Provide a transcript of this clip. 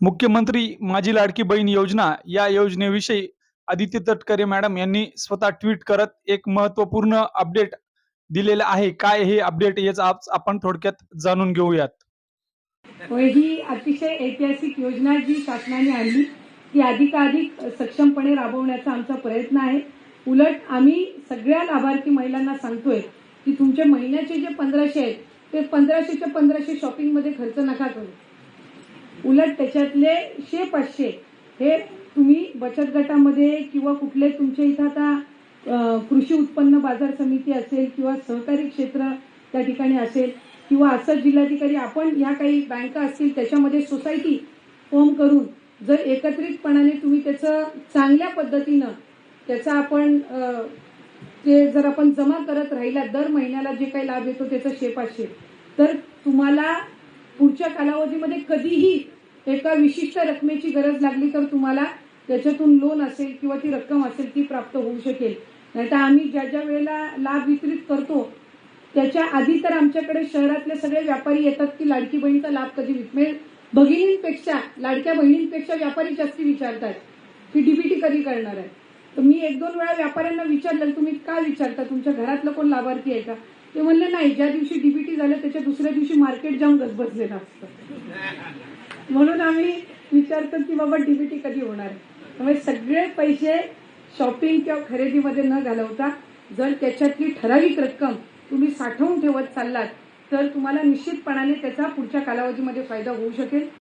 मुख्यमंत्री माझी लाडकी बहीण योजना या योजनेविषयी आदित्य तटकरे मॅडम यांनी स्वतः ट्विट करत एक महत्वपूर्ण अपडेट दिलेलं आहे. काय हे अपडेट याच आज आपण थोडक्यात जाणून घेऊयात. ही अतिशय ऐतिहासिक योजना जी शासनाने आणली ती अधिकाधिक सक्षमपणे राबवण्याचा आमचा प्रयत्न आहे. उलट आम्ही सगळ्या लाभार्थी महिलांना सांगतोय की तुमचे महिन्याचे जे 1500 आहेत ते 1500च्या 1500 शॉपिंग मध्ये खर्च नका करू. उलट त्याच्यातले 100-500 हे तुम्ही बचत गटामध्ये किंवा कुठले तुमच्या इथं आता कृषी उत्पन्न बाजार समिती असेल किंवा सहकारी क्षेत्र त्या ठिकाणी असेल किंवा असं जिल्हाधिकारी आपण ह्या काही बँका असतील त्याच्यामध्ये सोसायटी फॉर्म करून जर एकत्रितपणाने तुम्ही त्याचं चांगल्या पद्धतीनं त्याचा आपण ते जर आपण जमा करत राहिला दर महिन्याला जे काही लाभ येतो त्याचा 100-500 तर तुम्हाला पुढच्या कालावधीमध्ये कधीही एका विशिष्ट रकमेची गरज लागली तर तुम्हाला त्याच्यातून लोन असेल किंवा ती रक्कम असेल ती प्राप्त होऊ शकेल. नाहीतर आम्ही ज्या ज्या वेळेला लाभ वितरित करतो त्याच्या आधी तर आमच्याकडे शहरातले सगळे व्यापारी येतात की लाडकी बहीणचा लाभ कधी म्हणजे भगिनींपेक्षा लाडक्या बहिणींपेक्षा व्यापारी जास्ती विचारतात की डीबीटी कधी करणार आहे. तर मी 1-2 वेळा व्यापाऱ्यांना विचारलं तुम्ही का विचारता तुमच्या घरातलं कोण लाभार्थी आहे का. ते म्हणले नाही ज्या दिवशी डीबीटी झालं त्याच्या दुसऱ्या दिवशी मार्केट जाऊन गजबजलेलं असतं म्हणून आम्ही विचारतो की बाबा डीबीटी कधी होणार आहे. त्यामुळे सगळे पैसे शॉपिंग किंवा खरेदीमध्ये न घालवता जर त्याच्यातली ठराविक रक्कम तुम्ही साठवून ठेवत चाललात तर तुम्हाला निश्चितपणाने त्याचा पुढच्या कालावधीमध्ये फायदा होऊ शकेल.